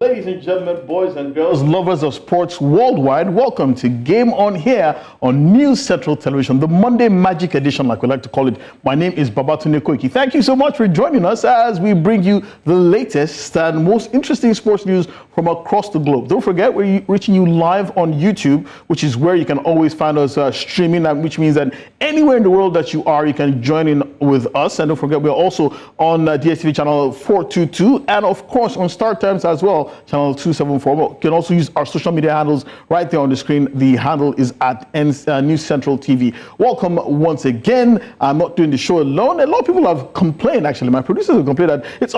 Ladies and gentlemen, boys and girls, lovers of sports worldwide, welcome to Game On here on News Central Television, the Monday Magic Edition, like we like to call it. My name is Babatunde Koiki. Thank you so much for joining us as we bring you the latest and most interesting sports news from across the globe. Don't forget, we're reaching you live on YouTube, which is where you can always find us streaming, which means that anywhere in the world that you are, you can join in with us. And don't forget, we're also on DSTV channel 422 and, of course, on Star Times as well. Channel 274. You can also use our social media handles right there on the screen. The handle is at News Central TV. Welcome once again. I'm not doing the show alone. A lot of people have complained, actually. My producers have complained that it's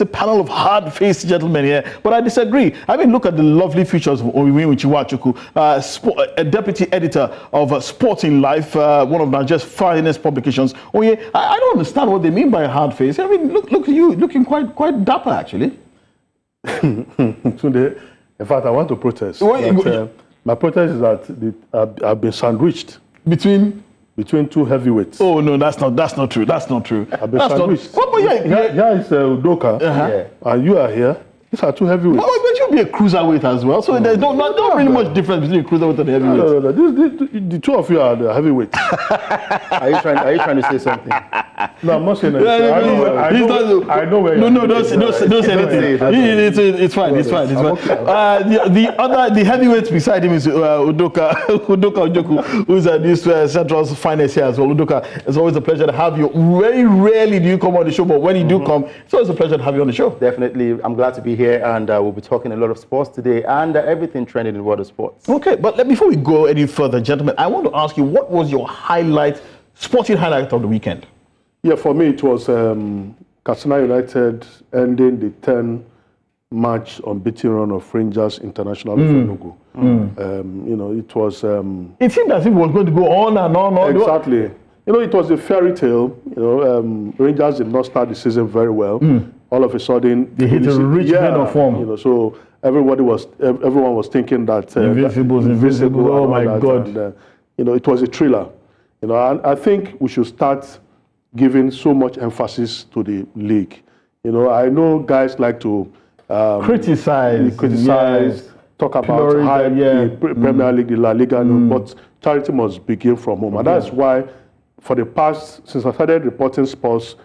a panel of hard-faced gentlemen here. But I disagree. I mean, look at the lovely features of Nwachukwu, a deputy editor of Sporting Life, one of Nigeria's finest publications. Oh yeah, I don't understand what they mean by hard face. I mean, look at you, looking quite dapper, actually. Today, in fact, I want to protest. My protest is that I've been sandwiched between two heavyweights. Oh no, that's not true. That's not true. I've been sandwiched. Here is Udoka, and you are here. These are two heavyweights. Oh, but you'll be a cruiserweight as well. So there's not really much difference between a cruiserweight and a heavyweight. No. The two of you are the heavyweights. Are you trying to say something? No, I'm not saying anything. I know where you're No, don't say anything. It's fine. The heavyweight beside him is Udoka Njoku, who's News Central's finest here as well. Udoka, it's always a pleasure to have you. Very rarely do you come on the show, but when you do come, it's always a pleasure to have you on the show. Definitely. I'm glad to be here, and we'll be talking a lot of sports today and everything trending in the world of sports. Okay, but before we go any further, gentlemen, I want to ask you, what was your sporting highlight of the weekend? Yeah, for me, it was Katsina United ending the 10-match unbeaten run of Rangers International of Enugu. It was... it seemed as if it was going to go on and on. Exactly. It was a fairy tale. Rangers did not start the season very well. All of a sudden... They hit a rich vein of form. So everyone was thinking that... Invincible. Oh, my God. And, it was a thriller. And I think we should start giving so much emphasis to the league. I know guys like to criticize, talk about the Premier League, the La Liga, but charity must begin from home. And that's why, since I started reporting sports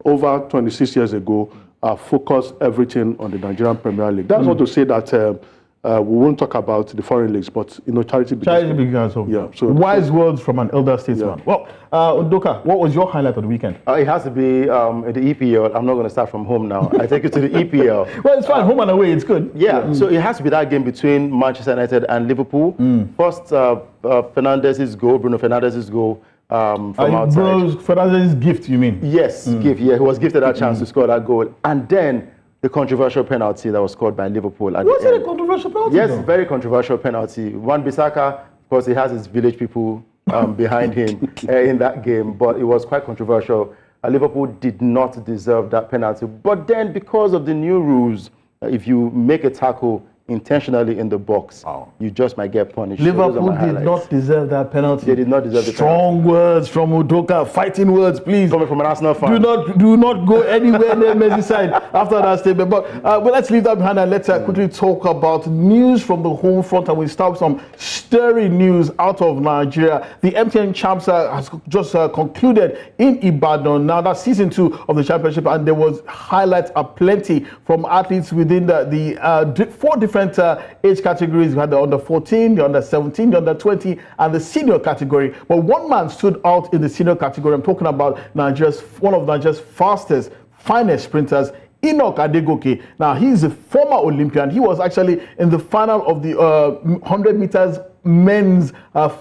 over 26 years ago, I focused everything on the Nigerian Premier League. That's not to say that we won't talk about the foreign leagues, but charity begins home. Yeah, so wise words from an elder statesman. Well, Udoka, what was your highlight of the weekend? It has to be the EPL. I'm not going to start from home now. I take you to the EPL. Well, it's fine. Home and away, it's good. Yeah. So it has to be that game between Manchester United and Liverpool. First, Bruno Fernandes's goal. From outside. Bruno Fernandes's gift, you mean? Yes, gift. Yeah, he was gifted that chance to score that goal, and then the controversial penalty that was scored by Liverpool. Was it a controversial penalty? Yes, very controversial penalty. Wan-Bissaka, of course, he has his village people behind him in that game, but it was quite controversial. Liverpool did not deserve that penalty. But then, because of the new rules, if you make a tackle intentionally in the box, you just might get punished. Liverpool did not deserve that penalty. They did not deserve the penalty. Strong words from Udoka, fighting words, please. Coming from an Arsenal fan. Do not go anywhere near Merseyside after that statement. But let's leave that behind and let's quickly talk about news from the home front. And we start with some stirring news out of Nigeria. The MTN Champs has just concluded in Ibadan. Now that's season 2 of the championship, and there was highlights aplenty from athletes within the 4 different age categories. We had the under 14, the under 17, the under 20, and the senior category. But one man stood out in the senior category. I'm talking about one of Nigeria's finest sprinters, Enoch Adegoke. Now, he's a former Olympian. He was actually in the final of the 100 meters men's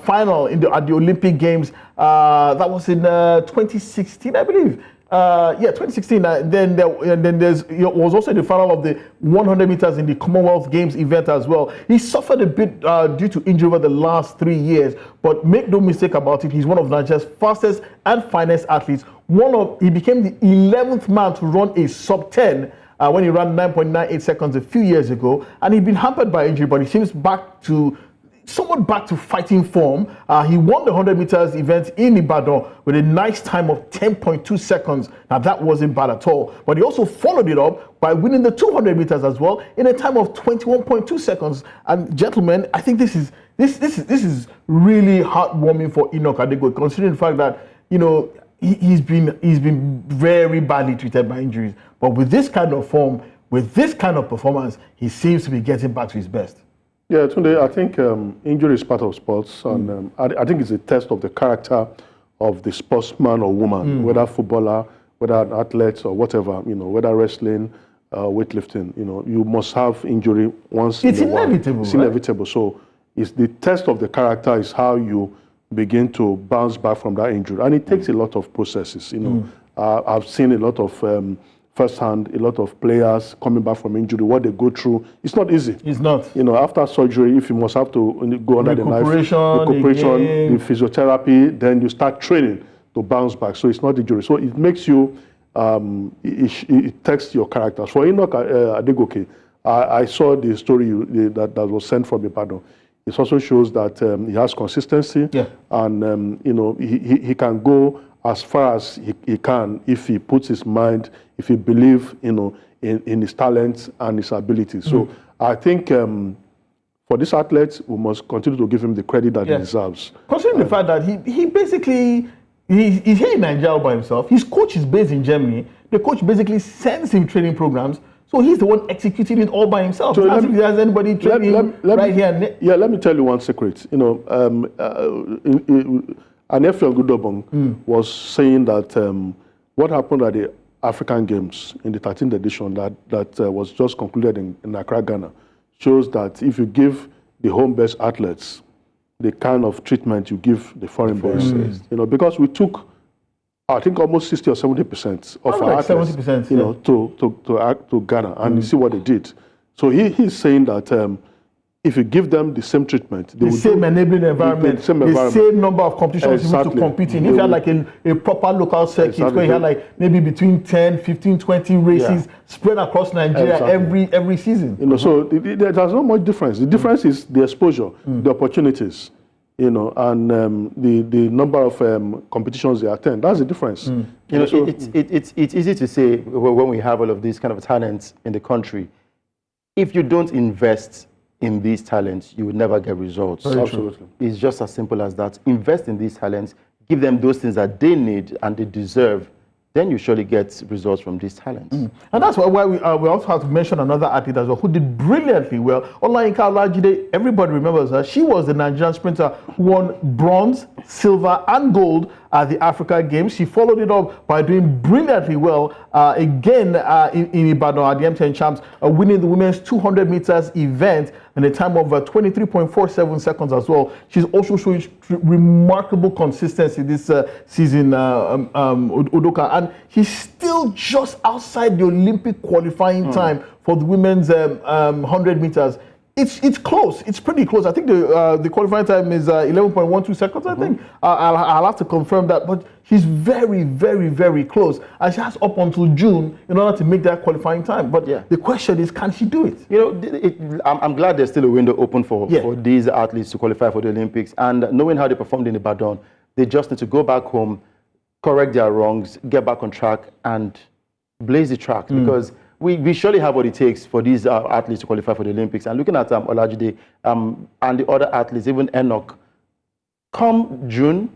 final at the Olympic Games. That was in 2016, I believe. 2016. Then there was also the final of the 100 meters in the Commonwealth Games event as well. He suffered a bit due to injury over the last 3 years, but make no mistake about it, he's one of Nigeria's fastest and finest athletes. He became the 11th man to run a sub-10 when he ran 9.98 seconds a few years ago, and he'd been hampered by injury, but he seems somewhat back to fighting form. He won the 100 meters event in Ibadan with a nice time of 10.2 seconds. Now that wasn't bad at all, but he also followed it up by winning the 200 meters as well in a time of 21.2 seconds. And gentlemen, I think this is really heartwarming for Enoch Adegoke, considering the fact that, you know, he's been very badly treated by injuries. But with this kind of form, with this kind of performance, he seems to be getting back to his best. Yeah, Tunde, I think injury is part of sports, and I think it's a test of the character of the sportsman or woman, whether footballer, whether an athlete or whatever, you know, whether wrestling, weightlifting, you know, you must have injury once it's in a while. Inevitable, it's right? inevitable. So it's the test of the character is how you begin to bounce back from that injury. And it takes a lot of processes, you know. I've seen a lot of firsthand, a lot of players coming back from injury, what they go through. It's not easy. It's not. You know, after surgery, if you must have to go under the knife, recuperation, the physiotherapy, then you start training to bounce back. So it's not injury. So it makes you, it tests your characters. For Enoch Adegoke, I saw the story that was sent from Ibadan. It also shows that he has consistency, and you know, he can go as far as he can if he puts his mind, if he believes, you know, in his talents and his abilities. So I think for this athlete, we must continue to give him the credit that he deserves. Considering the fact that he basically, he's here in Nigeria by himself. His coach is based in Germany. The coach basically sends him training programs. So he's the one executing it all by himself. So as if he has anybody training here. Yeah, let me tell you one secret. You know, NPFL Udobong was saying that what happened at the African Games in the 13th edition that was just concluded in Accra, Ghana, shows that if you give the home-based athletes the kind of treatment you give the foreign-based, you know, because we took, I think, almost 60 or 70% of our athletes, 70%, you know, to Ghana, and you see what they did. So he's saying that if you give them the same treatment, the same enabling environment, the same number of competitions you need to compete in. If you had like a proper local circuit where you had like maybe between 10, 15, 20 races spread across Nigeria every season. You know, so there's not much difference. The difference is the exposure, the opportunities, you know, and the number of competitions they attend. That's the difference. You know, so it's easy to say when we have all of these kind of talents in the country, if you don't invest in these talents, you will never get results. Absolutely. It's just as simple as that. Invest in these talents, give them those things that they need and they deserve, then you surely get results from these talents. And that's why we also have to mention another athlete as well who did brilliantly well. Olayinka Olajide, everybody remembers her. She was the Nigerian sprinter who won bronze, silver, and gold at the Africa Games. She followed it up by doing brilliantly well again in Ibadan at the MTN Champs, winning the women's 200 meters event in a time of 23.47 seconds as well. She's also showing remarkable consistency this season, Udoka, and he's still just outside the Olympic qualifying time for the women's 100 meters. It's close. It's pretty close. I think the qualifying time is 11.12 seconds, I think. I'll have to confirm that. But she's very, very, very close. And she has up until June in order to make that qualifying time. But the question is, can she do it? You know, I'm glad there's still a window open for these athletes to qualify for the Olympics. And knowing how they performed in Ibadan, they just need to go back home, correct their wrongs, get back on track, and blaze the track. Because we surely have what it takes for these athletes to qualify for the Olympics. And looking at Olajide and the other athletes, even Enoch, come June,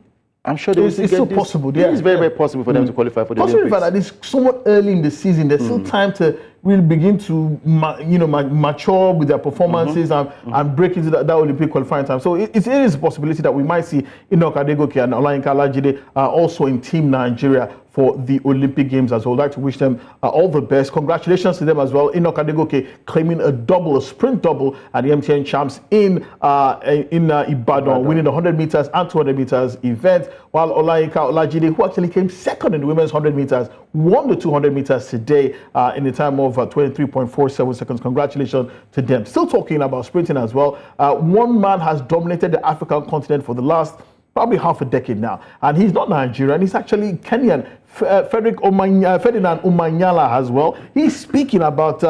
I'm sure they will it's still possible. It is very, very possible for them to qualify for the Olympics. Considering that it's somewhat early in the season, there's still time to really begin to mature with their performances and break into that Olympic qualifying time. So it is a possibility that we might see Enoch Adegoke and Olayinka Olajide also in Team Nigeria for the Olympic Games as well. I'd like to wish them all the best. Congratulations to them as well. Enoch Adegoke claiming a sprint double at the MTN Champs in Ibadan, winning the 100 meters and 200 meters event, while Olayinka Olajide, who actually came second in the women's 100 meters, won the 200 meters today in the time of 23.47 seconds. Congratulations to them. Still talking about sprinting as well. One man has dominated the African continent for the last probably half a decade now, and he's not Nigerian, he's actually Kenyan. Ferdinand Omanyala as well. He's speaking about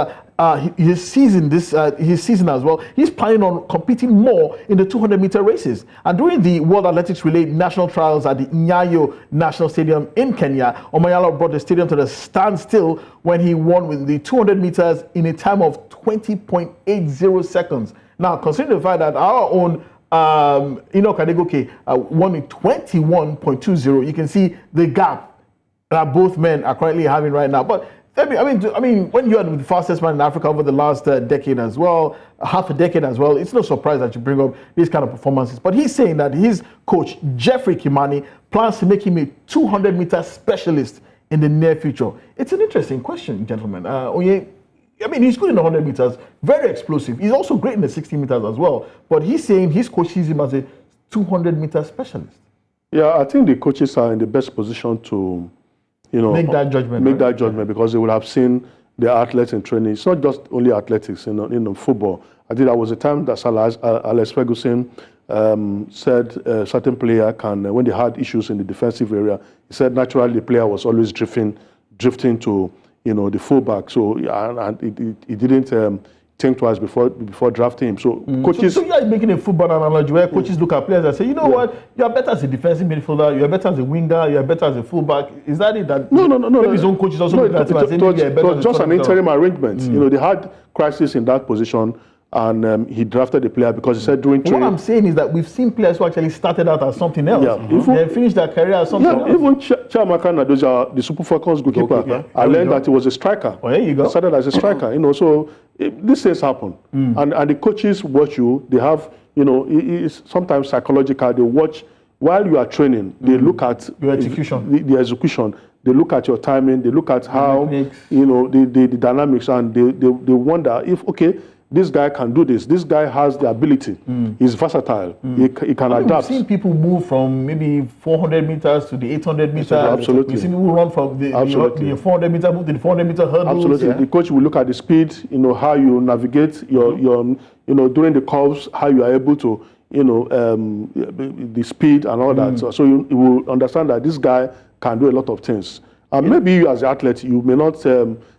his season as well. He's planning on competing more in the 200-meter races. And during the World Athletics Relay national trials at the Nyayo National Stadium in Kenya, Omanyala brought the stadium to the standstill when he won with the 200 meters in a time of 20.80 seconds. Now, considering the fact that our own Enoch Adegoke won in 21.20, you can see the gap that both men are currently having right now. But I mean, when you are the fastest man in Africa over the last decade as well, half a decade as well, it's no surprise that you bring up these kind of performances. But he's saying that his coach, Jeffrey Kimani, plans to make him a 200-meter specialist in the near future. It's an interesting question, gentlemen. He's good in the 100 meters, very explosive. He's also great in the 60 meters as well. But he's saying his coach sees him as a 200-meter specialist. Yeah, I think the coaches are in the best position to make that judgment, because they would have seen the athletes in training. It's not just only athletics, football. I think there was a time that Alex Ferguson said a certain player can, when they had issues in the defensive area, he said naturally the player was always drifting to the fullback. So he didn't think twice before drafting him. So coaches. So you are making a football analogy where coaches look at players and say, what, you are better as a defensive midfielder, you are better as a winger, you are better as a fullback. Is that it? No. Maybe his own coaches also look at him and say, maybe you are better as a just an interim arrangement. They had crisis in that position. And he drafted the player because he said during training. What I'm saying is that we've seen players who actually started out as something else. They finished their career as something else. Even Chiamaka Nadoja, the Super Falcons goalkeeper, I learned that he was a striker. Oh, there you go. He started as a striker. So these things happen. And the coaches watch you. They have, it's sometimes psychological. They watch while you are training. They look at your execution. The execution. They look at your timing. They look at how the dynamics, and they wonder if this guy can do this. This guy has the ability. He's versatile. He can adapt. We've seen people move from maybe 400 meters to the 800 meters. Absolutely. We've seen people run from the 400 meter move to the 400 meter hurdles. Absolutely. The coach will look at the speed, how you navigate your during the curves, how you are able to, the speed and all that. So you will understand that this guy can do a lot of things. And maybe you as an athlete, you may not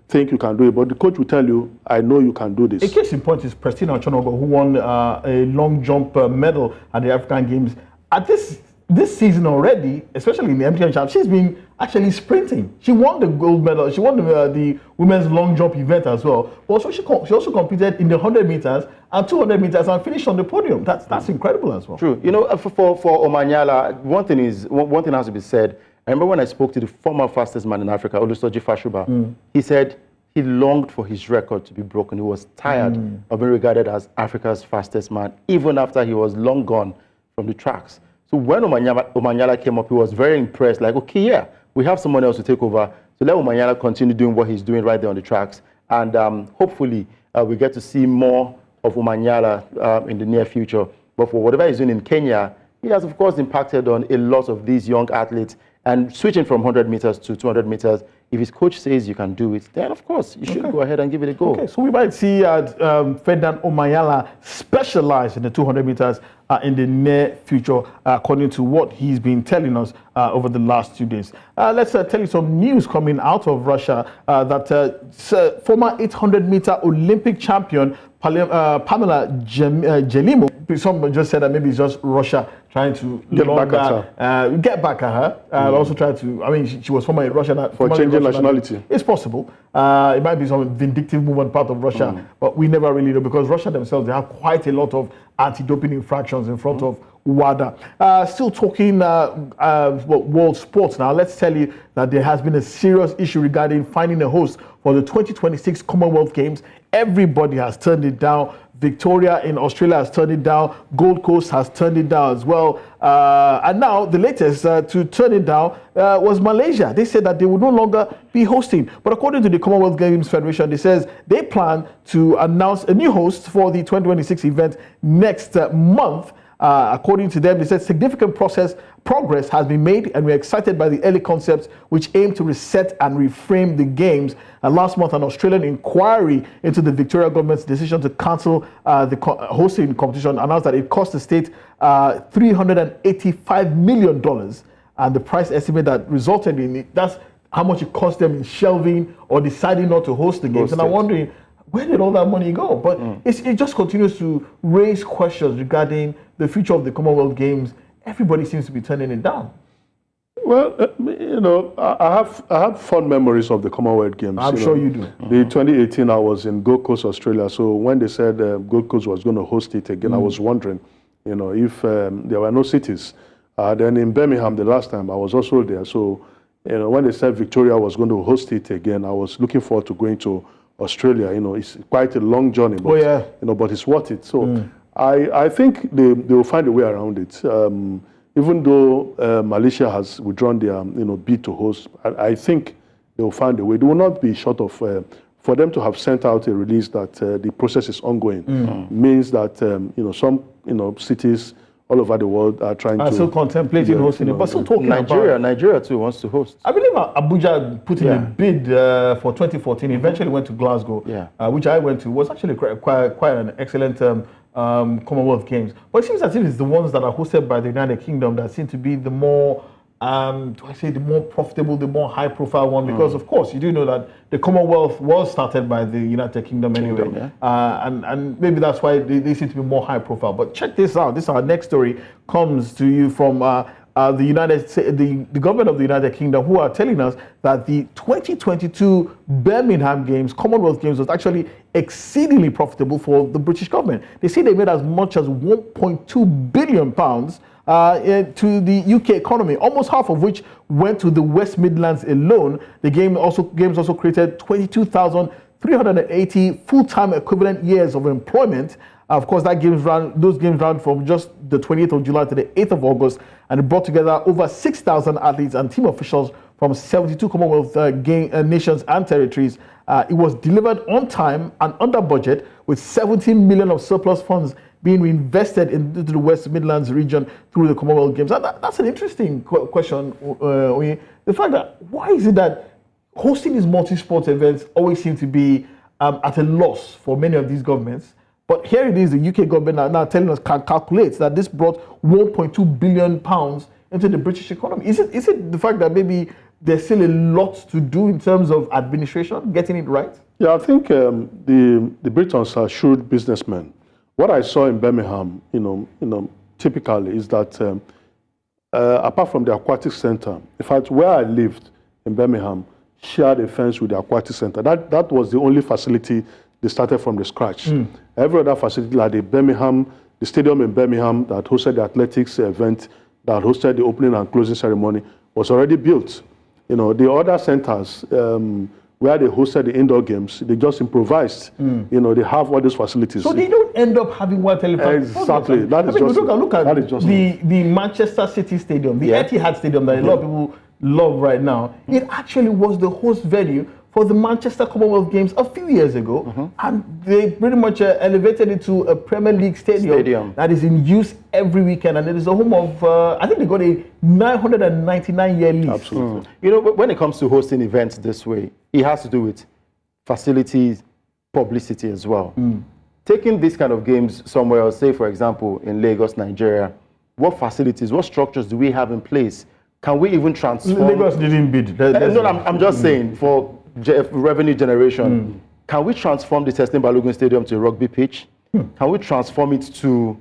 think you can do it, but the coach will tell you, I know you can do this. A case in point is Prestina Ochonogo, who won a long jump medal at the African Games. At this season already, especially in the MTN Champ, she's been actually sprinting. She won the gold medal. She won the women's long jump event as well. Also, she also competed in the 100 meters and 200 meters and finished on the podium. That's incredible as well. True. For Omanyala, one thing has to be said. I remember when I spoke to the former fastest man in Africa, Olusoji Fashuba, he said he longed for his record to be broken. He was tired of being regarded as Africa's fastest man, even after he was long gone from the tracks. So when Omanyala came up, he was very impressed, like, we have someone else to take over. So let Omanyala continue doing what he's doing right there on the tracks. And hopefully we get to see more of Omanyala in the near future. But for whatever he's doing in Kenya, he has, of course, impacted on a lot of these young athletes. And switching from 100 meters to 200 meters, if his coach says you can do it, then of course you should go ahead and give it a go. Okay, so we might see Ferdinand Omanyala specialize in the 200 meters in the near future, according to what he's been telling us over the last 2 days. Let's tell you some news coming out of Russia that former 800-meter Olympic champion Pamela Jelimo, someone just said that maybe it's just Russia trying to get back at her, and also try to, she was former in Russia. For changing nationality. It's possible. It might be some vindictive move on part of Russia, but we never really know, because Russia themselves, they have quite a lot of anti-doping infractions in front of WADA. Still talking world sports now, let's tell you that there has been a serious issue regarding finding a host for the 2026 Commonwealth Games. Everybody has turned it down. Victoria in Australia has turned it down. Gold Coast has turned it down as well. And now the latest to turn it down was Malaysia. They said that they would no longer be hosting. But according to the Commonwealth Games Federation, they says they plan to announce a new host for the 2026 event next month. According to them, they said significant progress has been made, and we're excited by the early concepts which aim to reset and reframe the games. Last month, an Australian inquiry into the Victoria government's decision to cancel the hosting competition announced that it cost the state $385 million. And the price estimate that resulted in it, that's how much it cost them in shelving or deciding not to host the games. And I'm wondering, where did all that money go? But it just continues to raise questions regarding the future of the Commonwealth Games. Everybody seems to be turning it down. Well, I have fond memories of the Commonwealth Games. I'm sure you do. The 2018, I was in Gold Coast, Australia. So when they said Gold Coast was going to host it again, I was wondering, if there were no cities. Then in Birmingham, the last time, I was also there. So, when they said Victoria was going to host it again, I was looking forward to going to Australia. It's quite a long journey, but, but it's worth it. So I think they will find a way around it. Even though Malaysia has withdrawn their bid to host, I think they will find a way. They will not be short of, for them to have sent out a release that the process is ongoing, means that some cities all over the world are trying to... still contemplating hosting it, but still talking Nigeria too wants to host. I believe Abuja put in a bid for 2014, eventually went to Glasgow, which I went to. Was actually quite an excellent Commonwealth Games. But it seems as if it's the ones that are hosted by the United Kingdom that seem to be the more, the more profitable, the more high-profile one, because of course you do know that the Commonwealth was started by the United Kingdom anyway, and maybe that's why they seem to be more high-profile. But check this out. This our next story comes to you from the government of the United Kingdom, who are telling us that the 2022 Birmingham Games, Commonwealth Games, was actually exceedingly profitable for the British government. They say they made as much as £1.2 billion to the UK economy, almost half of which went to the West Midlands alone. The games also created 22,380 full-time equivalent years of employment. Of course, those games ran from just the 28th of July to the 8th of August, and it brought together over 6,000 athletes and team officials from 72 Commonwealth nations and territories. It was delivered on time and under budget, with 17 million of surplus funds being reinvested into the West Midlands region through the Commonwealth Games. And that's an interesting question. The fact that, why is it that hosting these multi-sport events always seem to be at a loss for many of these governments? But here it is, the UK government now telling us, calculates that this brought £1.2 billion into the British economy. Is it the fact that maybe there's still a lot to do in terms of administration, getting it right? Yeah, I think the Britons are shrewd businessmen. What I saw in Birmingham, typically is that apart from the aquatic center, in fact, where I lived in Birmingham, shared a fence with the aquatic center. That was the only facility they started from the scratch. Every other facility, like the stadium in Birmingham that hosted the athletics event, that hosted the opening and closing ceremony, was already built. The other centers where they hosted the indoor games, they just improvised. They have all these facilities. So they don't end up having one telephone. Exactly. Look at the Manchester City Stadium, the Etihad Stadium that a lot of people love right now. It actually was the host venue for the Manchester Commonwealth Games a few years ago, and they pretty much elevated it to a Premier League stadium that is in use every weekend, and it is a home of, I think they got a 999-year lease. Absolutely. When it comes to hosting events this way, it has to do with facilities, publicity as well. Taking these kind of games somewhere else, say for example in Lagos, Nigeria, what facilities, what structures do we have in place? Can we even transform? Lagos didn't bid. No, I'm just saying, for revenue generation, can we transform the Teslim Balogun Stadium to a rugby pitch? Can we transform it to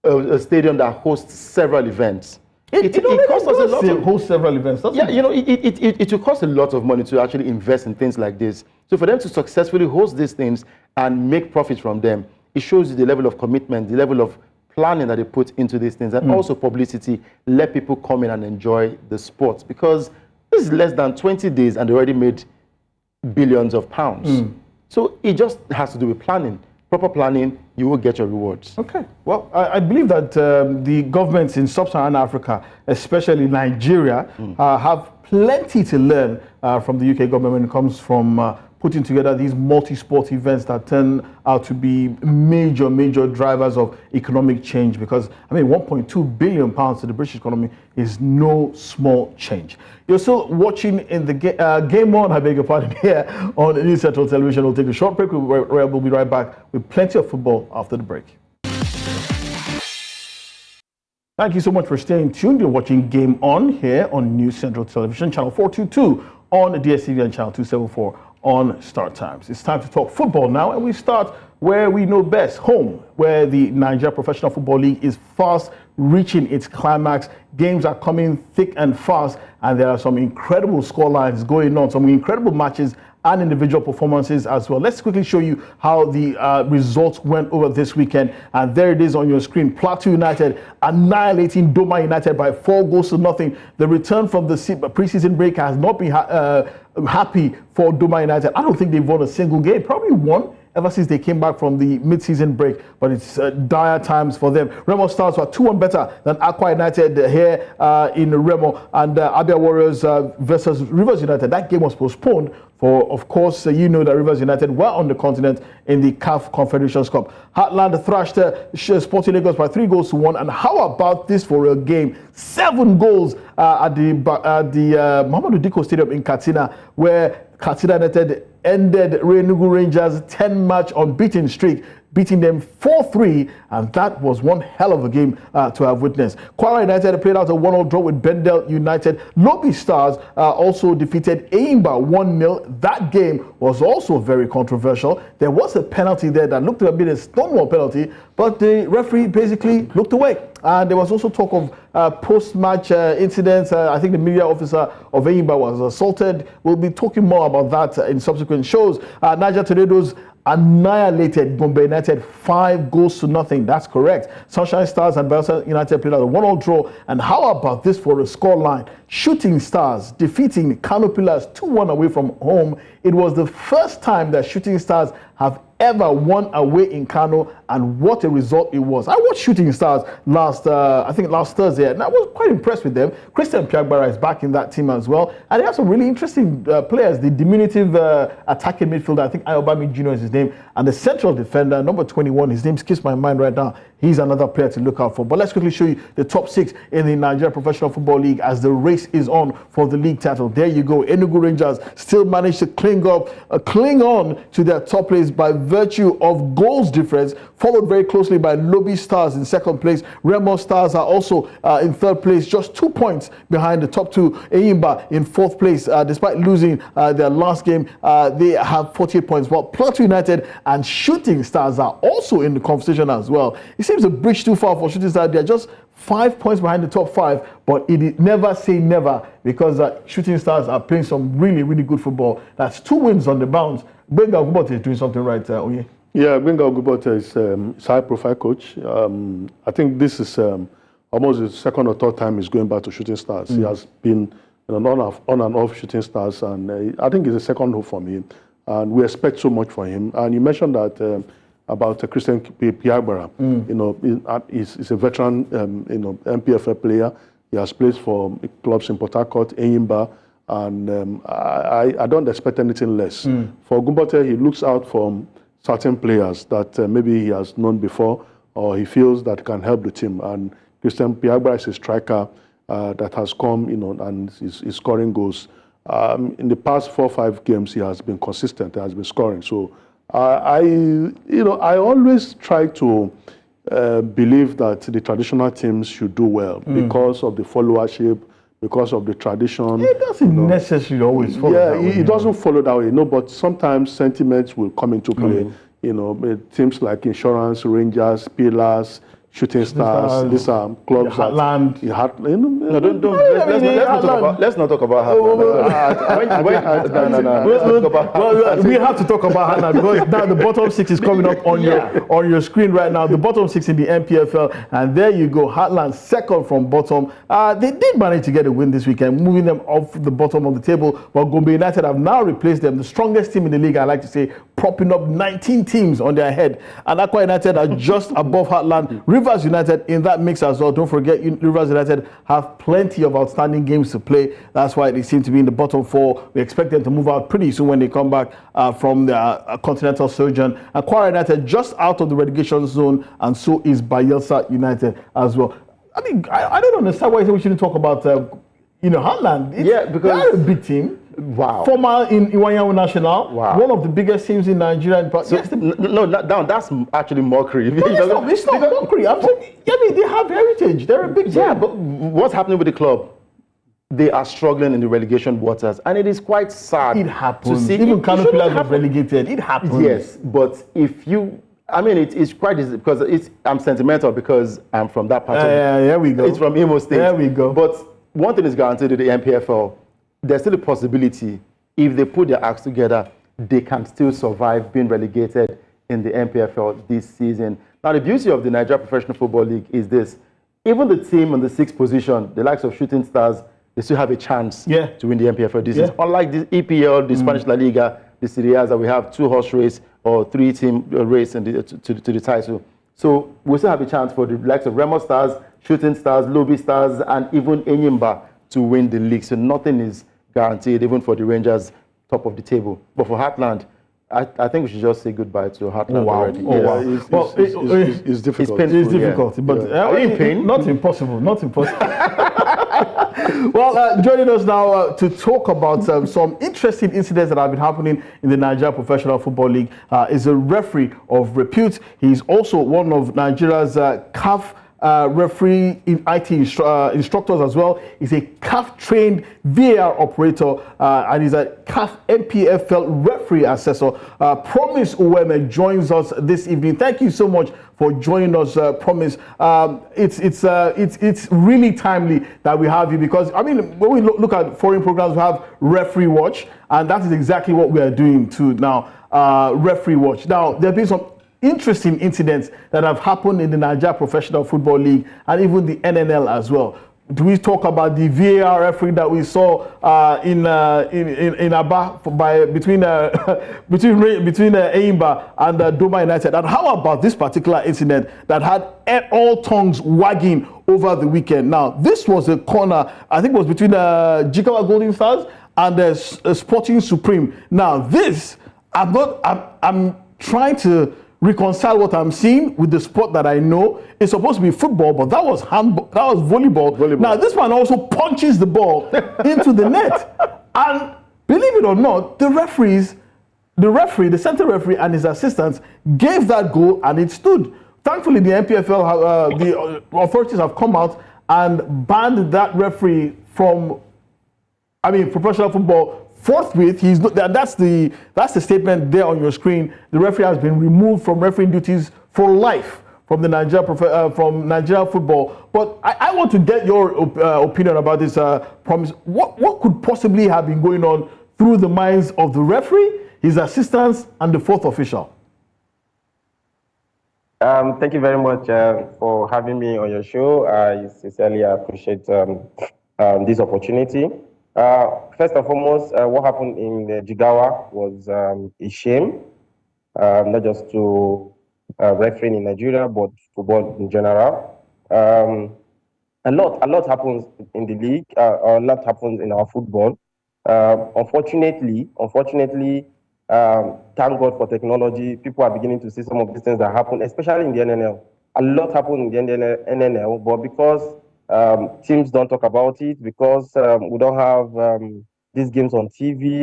a stadium that hosts several events? It costs us a lot to host several events. It will cost a lot of money to actually invest in things like this. So for them to successfully host these things and make profits from them, it shows you the level of commitment, the level of planning that they put into these things, and also publicity. Let people come in and enjoy the sport, because this is less than 20 days and they already made billions of pounds. So it just has to do with planning. Proper planning, you will get your rewards. Okay. Well, I believe that the governments in sub-Saharan Africa, especially Nigeria, have plenty to learn from the UK government when it comes from putting together these multi-sport events that turn out to be major drivers of economic change. Because, I mean, £1.2 billion to the British economy is no small change. You're still watching in the Game On, I beg your pardon, here on News Central Television. We'll take a short break. We'll be right back with plenty of football after the break. Thank you so much for staying tuned. You're watching Game On here on News Central Television, channel 422 on DSTV and channel 274 on Start Times. It's time to talk football now, and we start where we know best, home, where the Nigeria Professional Football League is fast reaching its climax. Games are coming thick and fast, and there are some incredible scorelines going on, some incredible matches and individual performances as well. Let's quickly show you how the results went over this weekend. And there it is on your screen. Plateau United annihilating Doma United by 4-0. The return from the preseason break has not been happy for Doma United. I don't think they've won a single game, probably one ever since they came back from the mid-season break, but it's dire times for them. Remo Stars were 2-1 better than Aqua United here in Remo, and Abia Warriors versus Rivers United. That game was postponed for, of course, you know that Rivers United were on the continent in the CAF Confederations Cup. Heartland thrashed Sporting Lagos by 3-1. And how about this for a game? 7 goals at the Muhammadu Dikko Stadium in Katsina, where Katsina United ended Enugu Rangers' 10-match unbeaten streak, beating them 4-3, and that was one hell of a game to have witnessed. Kwara United played out a 1-0 draw with Bendel United. Lobi Stars also defeated Eimba 1-0. That game was also very controversial. There was a penalty there that looked to have been a Stonewall penalty, but the referee basically looked away. And there was also talk of post-match incidents. I think the media officer of Eimba was assaulted. We'll be talking more about that in subsequent shows. Niger Tornadoes annihilated Gombe United 5-0. That's correct. Sunshine Stars and Bayelsa United played out a 1-1 draw. And how about this for a scoreline? Shooting Stars defeating Kano Pillars 2-1 away from home. It was the first time that Shooting Stars have ever won away in Kano, and what a result it was. I watched Shooting Stars last Thursday, and I was quite impressed with them. Christian Piagbara is back in that team as well, and they have some really interesting players. The diminutive attacking midfielder, I think Ayobami Jr. is his name, and the central defender, number 21, his name skips my mind right now. He's another player to look out for. But let's quickly show you the top 6 in the Nigeria Professional Football League as the race is on for the league title. There you go. Enugu Rangers still managed to cling on to their top place by virtue of goals difference, followed very closely by Lobi Stars in second place. Remo Stars are also in third place, just 2 points behind the top 2. Eimba in fourth place, despite losing their last game, they have 48 points. While Plateau United and Shooting Stars are also in the conversation as well. It seems a bridge too far for Shooting Stars. They're just 5 points behind the top 5, but it never say never, because Shooting Stars are playing some really, really good football. That's 2 wins on the bounce. Benga Ogubote is doing something right, Onye. Yeah, Benga Ogubote is high-profile coach. I think this is almost the second or third time he's going back to Shooting Stars. He has been on and off Shooting Stars, and I think it's a second hope for me. And we expect so much for him. And you mentioned that about Christian Piagbara. He's a veteran, NPFL player. He has played for clubs in Port Harcourt, Eimba, and I don't expect anything less. For Ogubote, he looks out for certain players that maybe he has known before, or he feels that can help the team. And Christian Piagbara is a striker that has come, and is scoring goals. In the past 4 or 5 games, he has been consistent. He has been scoring. So I always try to believe that the traditional teams should do well because of the followership, because of the tradition. It doesn't necessarily always follow that way. It doesn't follow that way, but sometimes sentiments will come into play. Teams like Insurance, Rangers, Pillars, Shooting Stars, these are clubs Heartland. Let's not talk about Heartland. We have to talk about Heartland because now the bottom 6 is coming up on your screen right now. The bottom 6 in the NPFL, and there you go. Heartland second from bottom. They did manage to get a win this weekend, moving them off the bottom of the table. But Gombe United have now replaced them, the strongest team in the league, I like to say, propping up 19 teams on their head. And Aqua United are just above Heartland. Rivers United in that mix as well. Don't forget, Rivers United have plenty of outstanding games to play. That's why they seem to be in the bottom 4. We expect them to move out pretty soon when they come back from the continental sojourn. And Kwara United just out of the relegation zone, and so is Bayelsa United as well. I mean, I don't understand why we shouldn't talk about Heartland. Because they're a big team. Wow. Former in Uwaeme National. Wow. One of the biggest teams in Nigeria. That's actually mockery. It's not mockery. I'm saying, they have heritage. They're a big team. Yeah, but what's happening with the club? they are struggling in the relegation waters, and it is quite sad. It happens. To see Even Kano Pillars was happen. relegated. It happens. Yes, but if you, I mean, it's quite easy because I'm sentimental because I'm from that part of here we go. It's from Imo State. There we go. But one thing is guaranteed in the NPFL, there's still a possibility if they put their acts together, they can still survive being relegated in the NPFL this season. Now, the beauty of the Nigeria Professional Football League is this. Even the team in the 6th position, the likes of Shooting Stars, they still have a chance to win the NPFL this season. Unlike the EPL, the Spanish La Liga, the Serie A, that we have 2-horse race or 3-team race in to the title. So we still have a chance for the likes of Remo Stars, Shooting Stars, Lobby Stars, and even Enyimba to win the league. So nothing is guaranteed, even for the Rangers, top of the table. But for Heartland, I think we should just say goodbye to Heartland already. It's difficult. It's difficult, but are you in pain? Not impossible. Not impossible. Well, joining us now to talk about some interesting incidents that have been happening in the Nigeria Professional Football League is a referee of repute. He's also one of Nigeria's CAF referee in IT instructors as well. He's a CAF-trained VAR operator and he's a CAF NPFL referee assessor. Promise Uwaeme joins us this evening. Thank you so much for joining us, Promise. It's really timely that we have you because, I mean, when we look at foreign programs, we have Referee Watch, and that is exactly what we are doing too now, Referee Watch. Now, there have been some interesting incidents that have happened in the Nigeria Professional Football League and even the NNL as well. Do we talk about the VAR referee that we saw in Aba between Enyimba and Doma United? And how about this particular incident that had all tongues wagging over the weekend? Now, this was a corner, I think it was between Jigawa Golden Stars and Sporting Supreme. Now, this, I'm trying to reconcile what I'm seeing with the sport that I know. It's supposed to be football, but that was handball, that was volleyball. Now this man also punches the ball into the net. And believe it or not, the center referee and his assistants gave that goal and it stood. Thankfully, the NPFL, the authorities have come out and banned that referee from, professional football forthwith. That's the statement there on your screen. The referee has been removed from refereeing duties for life from the Nigeria football. But I want to get your opinion about this, Promise. What could possibly have been going on through the minds of the referee, his assistants, and the fourth official? Thank you very much for having me on your show. I sincerely appreciate this opportunity. First and foremost, what happened in Jigawa was a shame, not just to refereeing in Nigeria, but football in general. A lot happens in the league, a lot happens in our football. Unfortunately, thank God for technology, people are beginning to see some of these things that happen, especially in the NNL. A lot happened in the NNL, but because teams don't talk about it, because we don't have these games on TV.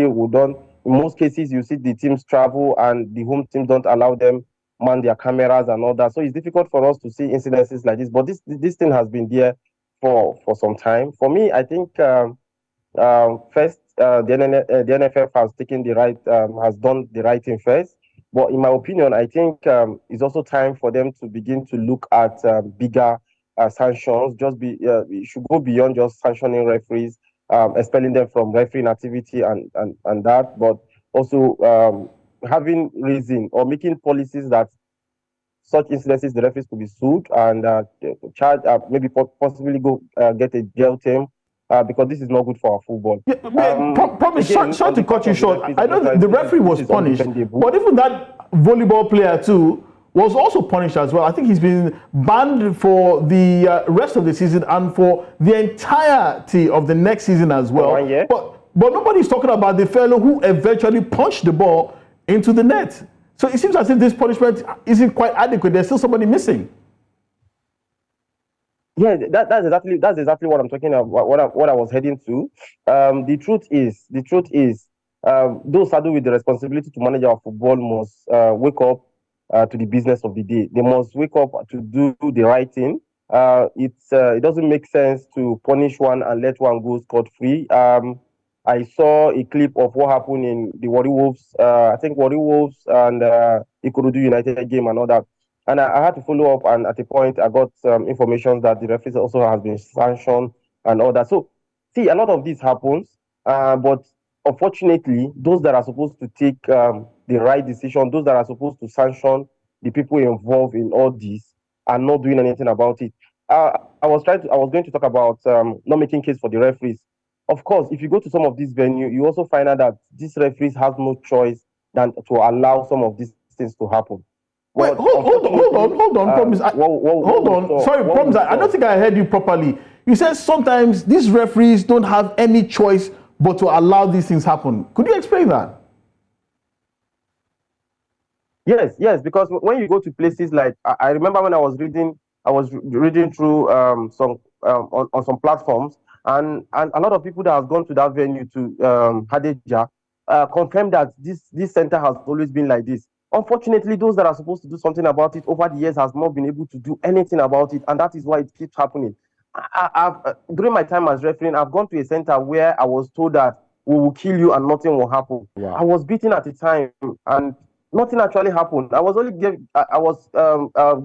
In most cases, you see the teams travel and the home team don't allow them man their cameras and all that. So it's difficult for us to see incidences like this. But this thing has been there for some time. For me, I think first the NFF has taken has done the right thing first. But in my opinion, I think it's also time for them to begin to look at bigger sanctions. It should go beyond just sanctioning referees, expelling them from refereeing activity and that, but also having reason or making policies that such incidences the referees could be sued and charged, maybe possibly go get a jail term. Because this is not good for our football. Promise, sorry to cut you short. I know the referee was punished, but even that volleyball player too was also punished as well. I think he's been banned for the rest of the season and for the entirety of the next season as well. 1 year. But nobody's talking about the fellow who eventually punched the ball into the net. So it seems as if this punishment isn't quite adequate. There's still somebody missing. Yeah, that's exactly what I'm talking about. What I was heading to. The truth is, those saddled with the responsibility to manage our football must wake up to the business of the day. They must wake up to do the right thing. it doesn't make sense to punish one and let one go scot-free. I saw a clip of what happened in the Warri Wolves, I think Warri Wolves and Ikorodu United game and all that. And I had to follow up, and at a point, I got information that the referee also has been sanctioned and all that. So, see, a lot of this happens, but unfortunately, those that are supposed to take the right decision, those that are supposed to sanction the people involved in all this, are not doing anything about it. I was going to talk about not making case for the referees. Of course, if you go to some of these venues, you also find out that these referees have no choice than to allow some of these things to happen. Wait, hold on, Promise. Hold on. Sorry, Promise, I don't think I heard you properly. You said sometimes these referees don't have any choice but to allow these things happen. Could you explain that? Yes, because when you go to places like, I remember when I was reading through on some platforms, and a lot of people that have gone to that venue to Hadejia confirmed that this center has always been like this. Unfortunately, those that are supposed to do something about it over the years has not been able to do anything about it, and that is why it keeps happening. During my time as refereeing, I've gone to a center where I was told that we will kill you and nothing will happen. Wow. I was beaten at the time, and nothing actually happened. I was only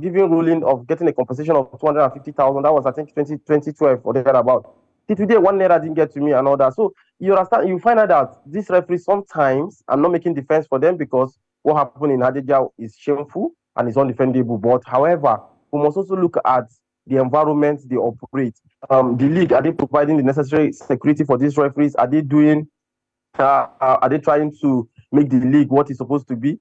given ruling of getting a compensation of 250,000. That was, I think, 2012 or thereabout. Today, 1 naira didn't get to me and all that. So you find out that these referees sometimes, I'm not making defense for them because what happened in Hadejia is shameful and is undefendable. But however, we must also look at the environment they operate. The league, are they providing the necessary security for these referees? Are they doing? Are they trying to make the league what it's supposed to be?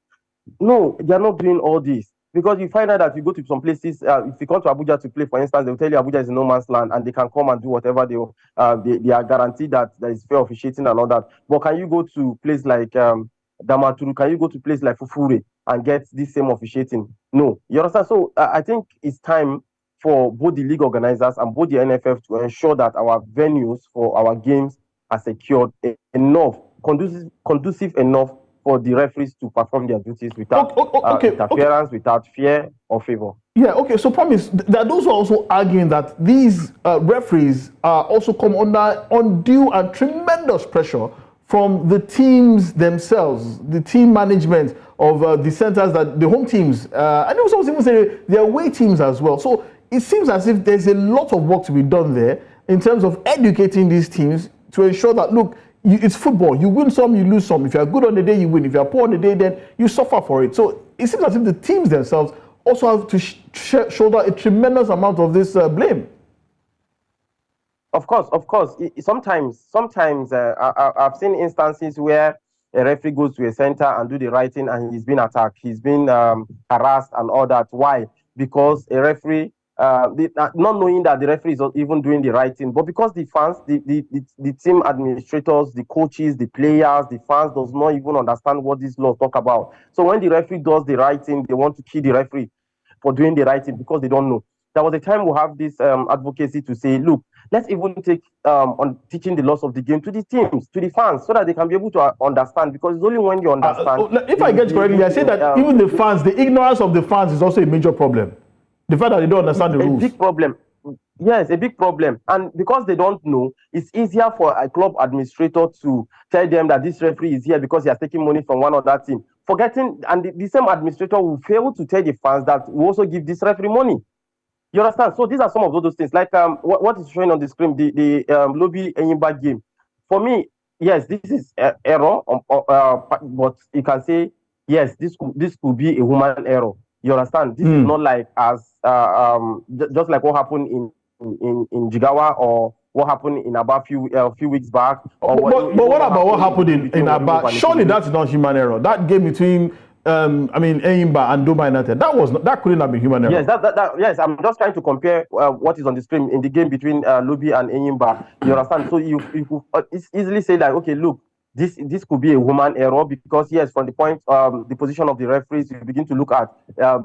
No, they are not doing all this. Because you find out that you go to some places, if you come to Abuja to play, for instance, they'll tell you Abuja is no man's land and they can come and do whatever they are guaranteed that there is fair officiating and all that. But can you go to place like Damaturu, can you go to place like Fufure and get this same officiating? No. You understand? So I think it's time for both the league organizers and both the NFF to ensure that our venues for our games are secured enough, conducive enough for the referees to perform their duties without interference, without fear or favor. Yeah, okay, so Promise, there are those who are also arguing that these referees also come under undue and tremendous pressure from the teams themselves, the team management of the centers, that the home teams, and also even say the away teams as well. So it seems as if there's a lot of work to be done there in terms of educating these teams to ensure that, look, it's football. You win some, you lose some. If you're good on the day, you win. If you're poor on the day, then you suffer for it. So it seems as if the teams themselves also have to shoulder a tremendous amount of this blame. Of course. Sometimes I've seen instances where a referee goes to a center and do the right thing and he's been attacked. He's been harassed and all that. Why? Because a referee, not knowing that the referee is not even doing the right thing, but because the fans, the team administrators, the coaches, the players, the fans does not even understand what these laws talk about. So when the referee does the right thing, they want to kill the referee for doing the right thing because they don't know. There was a time we have this advocacy to say, look, let's even take on teaching the laws of the game to the teams, to the fans, so that they can be able to understand, because it's only when you understand. If I get correctly, I say that even the fans, the ignorance of the fans is also a major problem. The fact that they don't understand the rules. A big problem. Yes, a big problem. And because they don't know, it's easier for a club administrator to tell them that this referee is here because he has taken money from one or that team. Forgetting, and the same administrator will fail to tell the fans that we also give this referee money. You understand? So these are some of those things. Like what is showing on the screen, the Lobi Enyimba game. For me, yes, this is error, but you can say, yes, this could be a human error. You understand? This is not like just like what happened in Jigawa or what happened in Aba few weeks back. But what about what happened in Aba? Surely that's not human error. That game between Enyimba and Doma United, that couldn't have been human error. Yes, yes. I'm just trying to compare what is on the screen in the game between Lobi and Enyimba. You understand? So you could easily say that, okay, look, this could be a human error, because yes, from the point the position of the referees, you begin to look at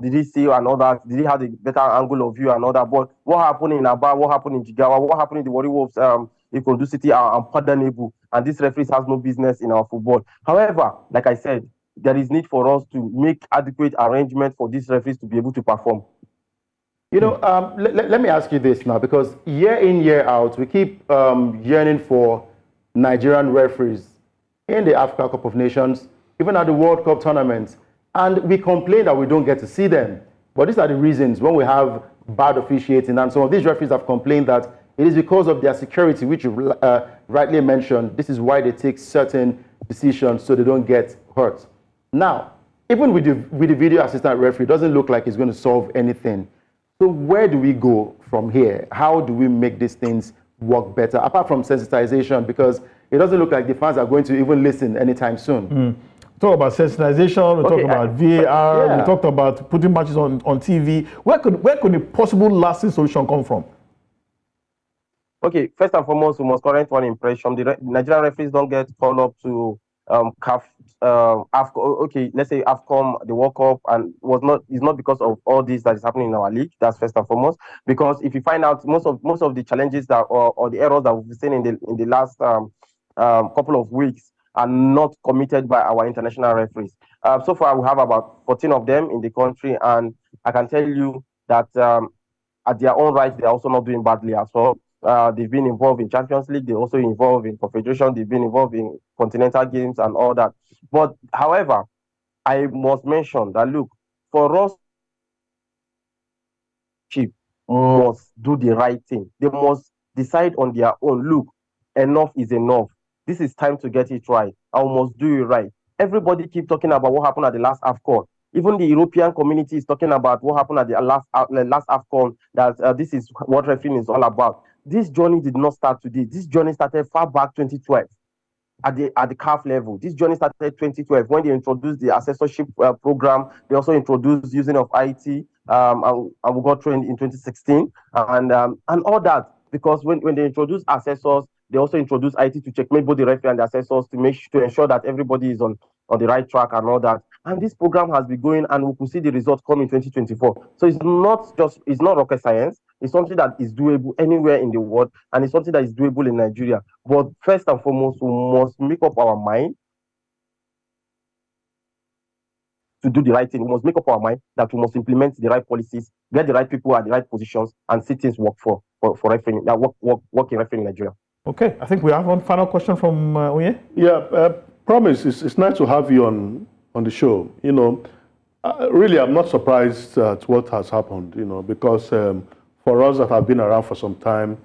did he see and all that, did he have a better angle of view and all that. But what happened in Aba, what happened in Jigawa, what happened in the Warri Wolves in Kodu City are unpardonable, and this referees has no business in our football. However, like I said, there is need for us to make adequate arrangements for these referees to be able to perform. You know, let me ask you this now, because year in, year out, we keep yearning for Nigerian referees in the Africa Cup of Nations, even at the World Cup tournaments, and we complain that we don't get to see them. But these are the reasons when we have bad officiating, and some of these referees have complained that it is because of their security, which you rightly mentioned. This is why they take certain decisions so they don't get hurt. Now, even with the video assistant referee, it doesn't look like it's going to solve anything. So where do we go from here? How do we make these things work better, apart from sensitization? Because it doesn't look like the fans are going to even listen anytime soon. We talk about sensitization, we talk about VAR, we talked about putting matches on TV. Where could a possible lasting solution come from? Okay, first and foremost, we must correct one impression. The Nigerian referees don't get called up to CAF, okay, let's say AFCON, the World Cup, and it's not because of all this that is happening in our league. That's first and foremost. Because if you find out most of the challenges that or the errors that we've seen in the last couple of weeks are not committed by our international referees. So far, we have about 14 of them in the country, and I can tell you that at their own right, they're also not doing badly as well. They've been involved in Champions League. They're also involved in Confederation. They've been involved in continental games and all that. But however, I must mention that, look, for us, must do the right thing. They must decide on their own. Look, enough is enough. This is time to get it right. I must do it right. Everybody keep talking about what happened at the last AFCON. Even the European community is talking about what happened at the last AFCON, that this is what refereeing is all about. This journey did not start today. This journey started far back 2012 at the CAF level. This journey started 2012 when they introduced the assessorship program. They also introduced using of IT, and we got trained in 2016 and all that, because when they introduced assessors, they also introduced IT to checkmate both the referee and the assessors to ensure that everybody is on the right track and all that. And this program has been going, and we could see the results come in 2024. So it's not rocket science. It's something that is doable anywhere in the world, and it's something that is doable in Nigeria. But first and foremost, we must make up our mind to do the right thing. We must make up our mind that we must implement the right policies, get the right people at the right positions, and see things work for refereeing, work in refereeing in Nigeria. Okay, I think we have one final question from Onye. Yeah, Promise, it's nice to have you on the show. You know, really, I'm not surprised at what has happened, you know, because for us that have been around for some time,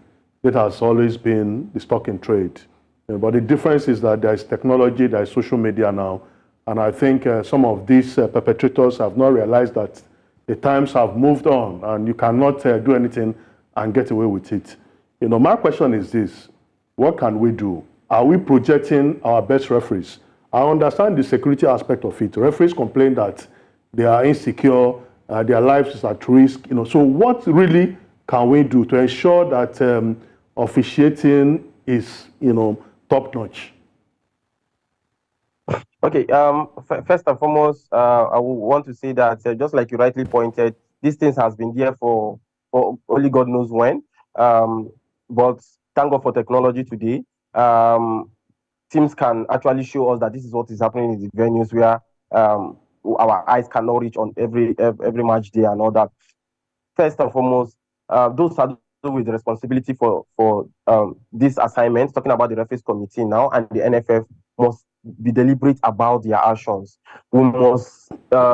it has always been the stock in trade. You know, but the difference is that there is technology, there is social media now, and I think some of these perpetrators have not realized that the times have moved on, and you cannot do anything and get away with it. You know, my question is this: what can we do? Are we projecting our best referees? I understand the security aspect of it. Referees complain that they are insecure, their lives is at risk. You know, so what really can we do to ensure that officiating is, you know, top notch? Okay. First and foremost, I would want to say that just like you rightly pointed, these things has been there for only God knows when. But thank God for technology today. Teams can actually show us that this is what is happening in the venues where our eyes cannot reach on every match day and all that. First and foremost, those are with the responsibility for these assignments, talking about the referees committee now, and the NFF must be deliberate about their actions. We must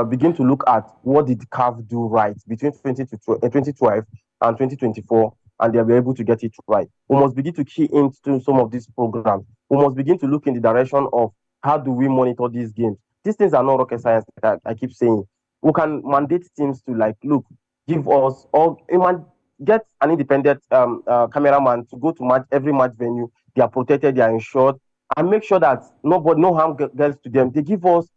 begin to look at what did CAF do right between 2012 and 2024, and they'll be able to get it right. We must begin to key into some of these programs. We must begin to look in the direction of how do we monitor these games. These things are not rocket science, like I keep saying. We can mandate teams to, like, look, give us, or get an independent cameraman to go to every match venue. They are protected, they are insured, and make sure that no harm gets to them. They give us,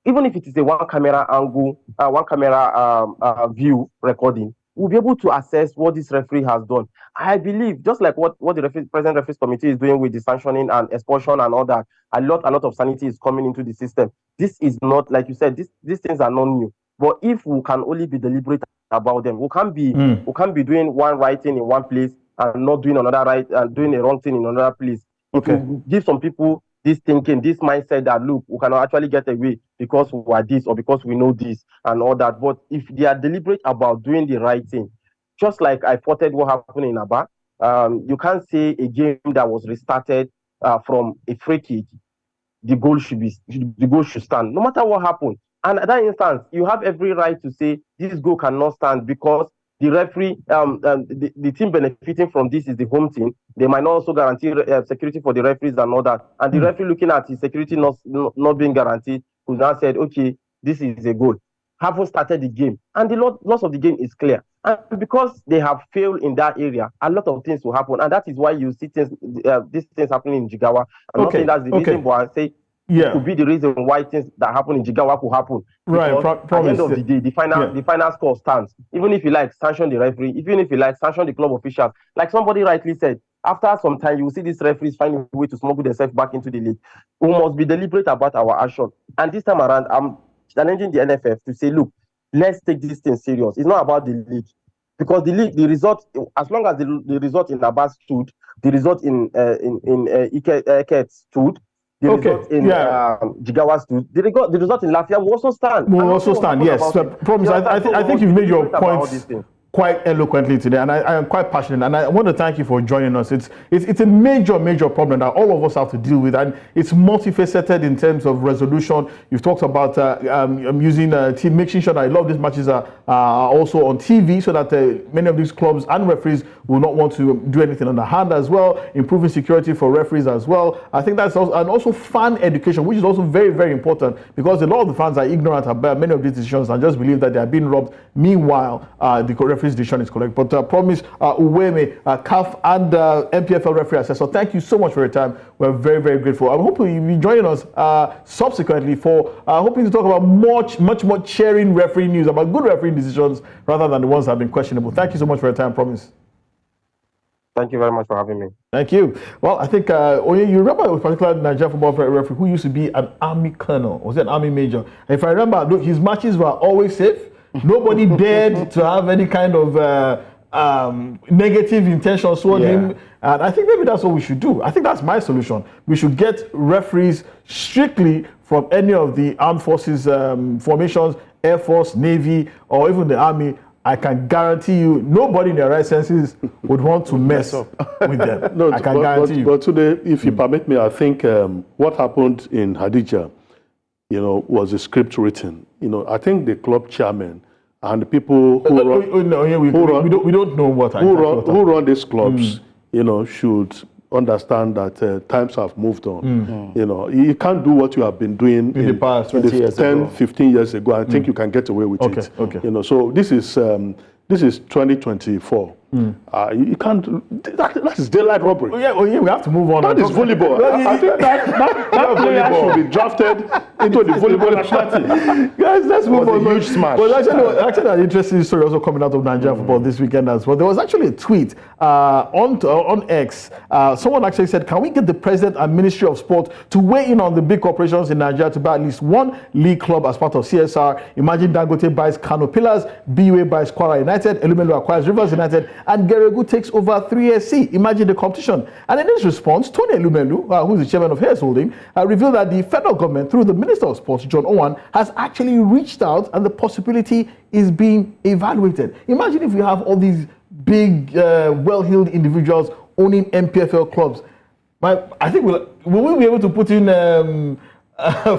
even if it is a one camera angle, one camera view recording, we'll be able to assess what this referee has done. I believe, just like what the present referees committee is doing with the sanctioning and expulsion and all that, a lot of sanity is coming into the system. This is not, like you said, these things are not new. But if we can only be deliberate about them, we can't be doing one right thing in one place and not doing another right and doing a wrong thing in another place. Okay. If you give some people this thinking, this mindset that, look, we cannot actually get away because we are this or because we know this and all that. But if they are deliberate about doing the right thing, just like I reported what happened in Aba, you can't say a game that was restarted from a free kick, the goal should stand, no matter what happened. And at that instance, you have every right to say this goal cannot stand because the referee, the team benefiting from this is the home team. They might not also guarantee security for the referees and all that. And the referee looking at his security not being guaranteed, who now said, okay, this is a goal. Haven't started the game. And the loss of the game is clear. And because they have failed in that area, a lot of things will happen. And that is why you see things, these things happening in Jigawa. I'm not saying that's the reason, but I say it could be the reason why things that happen in Jigawa could happen. Right. At the end of the day, the final score stands. Even if you like sanction the referee, even if you like sanction the club officials, like somebody rightly said, after some time you will see these referees finding a way to smuggle themselves back into the league. We must be deliberate about our action. And this time around, I'm challenging the NFF to say, look, let's take this thing serious. It's not about the league. Because the league, the result, as long as the result in Abbas stood, the result in Eket stood, the result in Jigawa stood, the result in Lafia will also stand. Will also stand, yes. Promise, I think you've made your points quite eloquently today, and I am quite passionate, and I want to thank you for joining us. It's a major problem that all of us have to deal with, and it's multifaceted in terms of resolution. You've talked about using making sure that a lot of these matches are also on TV, so that many of these clubs and referees will not want to do anything underhand as well. Improving security for referees as well. I think that's also, and also fan education, which is also very important, because a lot of the fans are ignorant about many of these decisions and just believe that they are being robbed. Meanwhile, the referee's decision is correct. But promise, Uwaeme, CAF and NPFL referee assessor, thank you so much for your time. We're very grateful. I'm hoping you'll be joining us subsequently for hoping to talk about much more cheering referee news, about good refereeing decisions rather than the ones that have been questionable. Thank you so much for your time, Promise. Thank you very much for having me. Thank you. Well, I think, you remember a particular Nigerian football referee who used to be an army colonel, was an army major. And if I remember, look, his matches were always safe. Nobody dared to have any kind of negative intentions toward him. And I think maybe that's what we should do. I think that's my solution. We should get referees strictly from any of the armed forces formations, Air Force, Navy, or even the Army. I can guarantee you, nobody in their right senses would want to mess with them. No, I can guarantee you. But today, if you permit me, I think what happened in Hadija, was a script written. I think the club chairman and the people who we don't know what who run these clubs, should understand that times have moved on. You can't do what you have been doing in the past 10, 15 years ago. I think you can get away with it. Okay. So this is 2024. You can't. That is daylight robbery. We have to move on. That is volleyball. I think that player should be drafted into the volleyball national team. Guys, let's move on. Huge smash. Well, actually, an interesting story also coming out of Nigerian football this weekend as well. There was actually a tweet on X. Someone actually said, "Can we get the president and Ministry of Sport to weigh in on the big corporations in Nigeria to buy at least one league club as part of CSR? Imagine Dangote buys Kano Pillars, BUA buys Kwara United, Elumelu acquires Rivers United, and Geregu takes over 3SC. Imagine the competition." And in his response, Tony Elumelu, who is the chairman of Hayes Holding, revealed that the federal government, through the Minister of Sports, John Owan, has actually reached out and the possibility is being evaluated. Imagine if we have all these big, well-heeled individuals owning NPFL clubs. I think will we be able to put in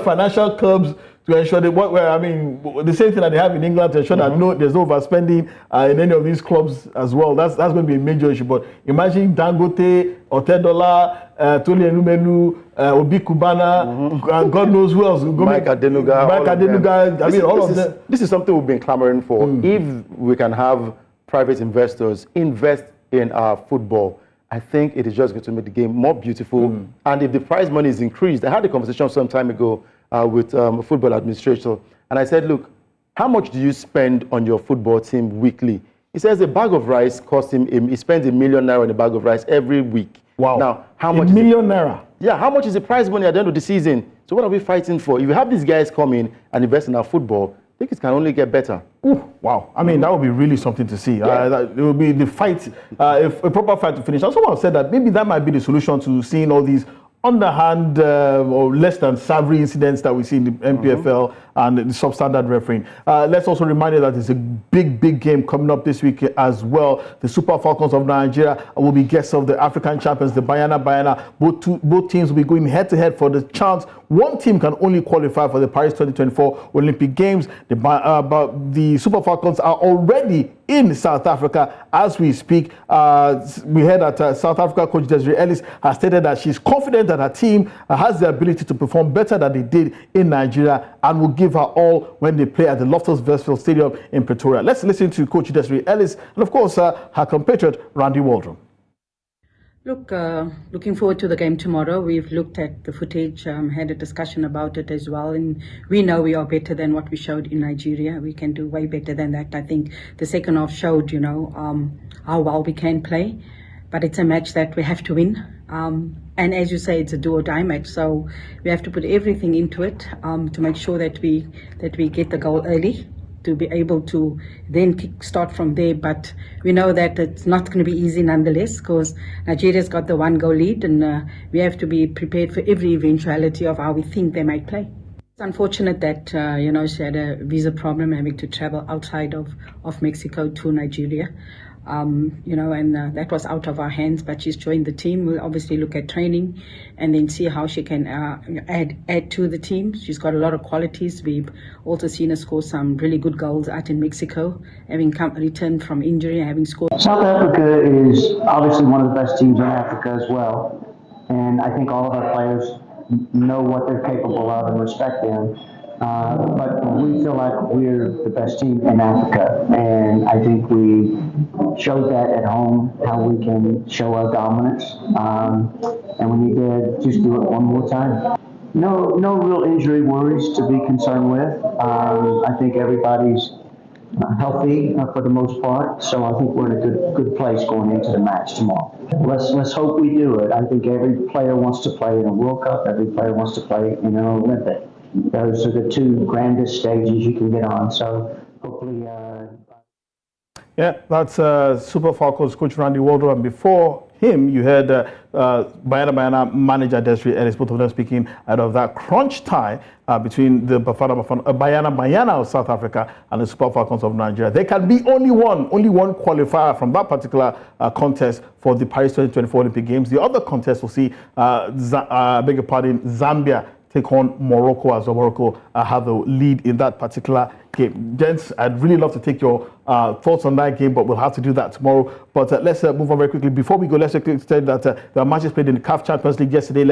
financial clubs to ensure that the same thing that they have in England to ensure that there's no overspending in any of these clubs as well. That's going to be a major issue. But imagine Dangote, Otedola, Tony Elumelu, Obi Kubana, God knows who else. Mike Adenuga. All of them. This is something we've been clamoring for. If we can have private investors invest in our football, I think it is just going to make the game more beautiful. And if the prize money is increased, I had a conversation some time ago with a football administrator, and I said, look, how much do you spend on your football team weekly? He says a bag of rice costs him, he spends *1 million on a bag of rice every week. Wow. Now, how much? *1 million naira? Yeah, how much is the prize money at the end of the season? So what are we fighting for? If you have these guys come in and invest in our football, I think it can only get better. Ooh, wow. I mean, that would be really something to see. It will be the fight, a proper fight to finish. And someone said that maybe that might be the solution to seeing all these underhand or less than savory incidents that we see in the NPFL and the substandard refereeing. Let's also remind you that it's a big game coming up this week as well. The Super Falcons of Nigeria will be guests of the African champions, the Bayana. Both teams will be going head-to-head for the chance. One team can only qualify for the Paris 2024 Olympic Games. The Super Falcons are already in South Africa as we speak. We heard that South Africa coach Desiree Ellis has stated that she's confident that her team has the ability to perform better than they did in Nigeria and will give her all when they play at the Loftus Versfeld Stadium in Pretoria. Let's listen to coach Desiree Ellis and, of course, her compatriot Randy Waldron. Look, looking forward to the game tomorrow. We've looked at the footage, had a discussion about it as well, and we know we are better than what we showed in Nigeria. We can do way better than that. I think the second half showed, how well we can play, but it's a match that we have to win. And as you say, it's a do or die match, so we have to put everything into it to make sure that we get the goal early, to be able to then start from there. But we know that it's not going to be easy nonetheless, because Nigeria's got the 1-goal lead, and we have to be prepared for every eventuality of how we think they might play. It's unfortunate that she had a visa problem, having to travel outside of Mexico to Nigeria. And that was out of our hands, but she's joined the team. We'll obviously look at training and then see how she can add to the team. She's got a lot of qualities. We've also seen her score some really good goals out in Mexico, having returned from injury, having scored. South Africa is obviously one of the best teams in Africa as well, and I think all of our players know what they're capable of and respect them. But we feel like we're the best team in Africa, and I think we showed that at home, how we can show our dominance, and we need to just do it one more time. No real injury worries to be concerned with. I think everybody's healthy for the most part, so I think we're in a good place going into the match tomorrow. Let's hope we do it. I think every player wants to play in a World Cup. Every player wants to play in an Olympic. Those are the two grandest stages you can get on. So hopefully. Yeah, that's Super Falcons coach Randy Waldron. And before him, you had Bayana manager Desiree Ellis, both of them speaking out of that crunch tie between the Bayana of South Africa and the Super Falcons of Nigeria. There can be only one qualifier from that particular contest for the Paris 2024 Olympic Games. The other contest will see, Zambia take on Morocco, as Morocco have the lead in that particular game. Gents, I'd really love to take your thoughts on that game, but we'll have to do that tomorrow. But let's move on very quickly. Before we go, let's quickly say that the matches played in the CAF Champions League yesterday.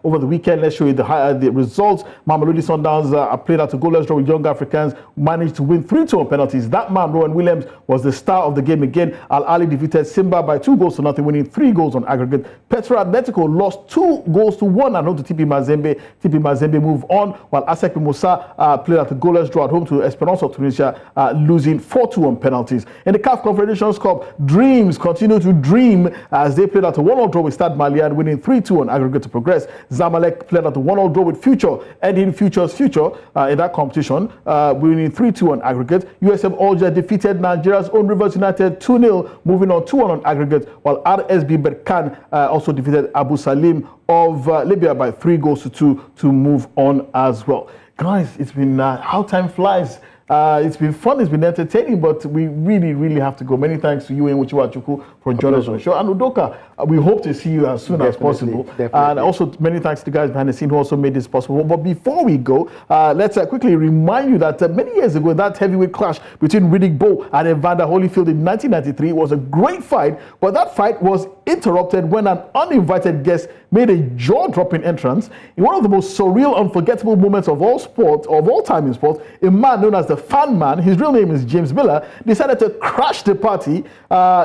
Over the weekend, let's show you the results. Mamelodi Sundowns played out a goalless draw with Young Africans, managed to win 3-2 on penalties. That man, Rowan Williams, was the star of the game again. Al Ali defeated Simba by 2-0, winning 3 goals on aggregate. Petro Atletico lost 2-1 at home to TP Mazembe. TP Mazembe move on, while ASEC Mimosa played out a goalless draw at home to Esperance of Tunisia, losing 4-2 on penalties. In the CAF Confederations Cup, dreams continue to dream as they played out a 1-1 draw with Stade Malien, winning 3-2 on aggregate to progress. Zamalek played out a 1-1 draw with Future, ending Future's future in that competition, winning 3-2 on aggregate. USM Alger defeated Nigeria's own Rivers United 2-0, moving on 2-1 on aggregate, while RSB Berkane also defeated Abu Salim of Libya by 3-2 to move on as well. Guys, it's been how time flies. It's been fun, it's been entertaining, but we really have to go. Many thanks to you and Nwachukwu for joining us on the show. And Udoka, we hope to see you as soon as possible. Definitely. And also many thanks to the guys behind the scene who also made this possible. But before we go, let's quickly remind you that many years ago, that heavyweight clash between Riddick Bowe and Evander Holyfield in 1993 was a great fight, but that fight was interrupted when an uninvited guest made a jaw-dropping entrance. In one of the most surreal, unforgettable moments of all time in sports, a man known as the Fan Man, his real name is James Miller, decided to crash the party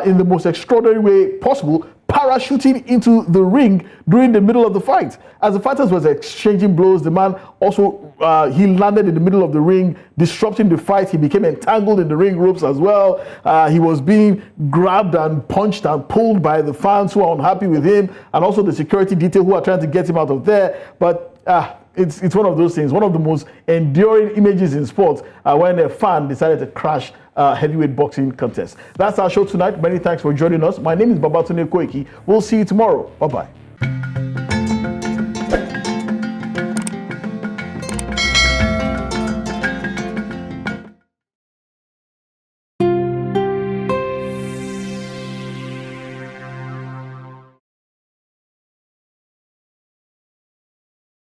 in the most extraordinary way possible, parachuting into the ring during the middle of the fight. As the fighters were exchanging blows, the man also he landed in the middle of the ring, disrupting the fight. He became entangled in the ring ropes as well. He was being grabbed and punched and pulled by the fans who are unhappy with him, and also the security detail who are trying to get him out of there. But it's one of those things, one of the most enduring images in sports when a fan decided to crash heavyweight boxing contest. That's our show tonight. Many thanks for joining us. My name is Babatunde Koiki. We'll see you tomorrow. Bye-bye.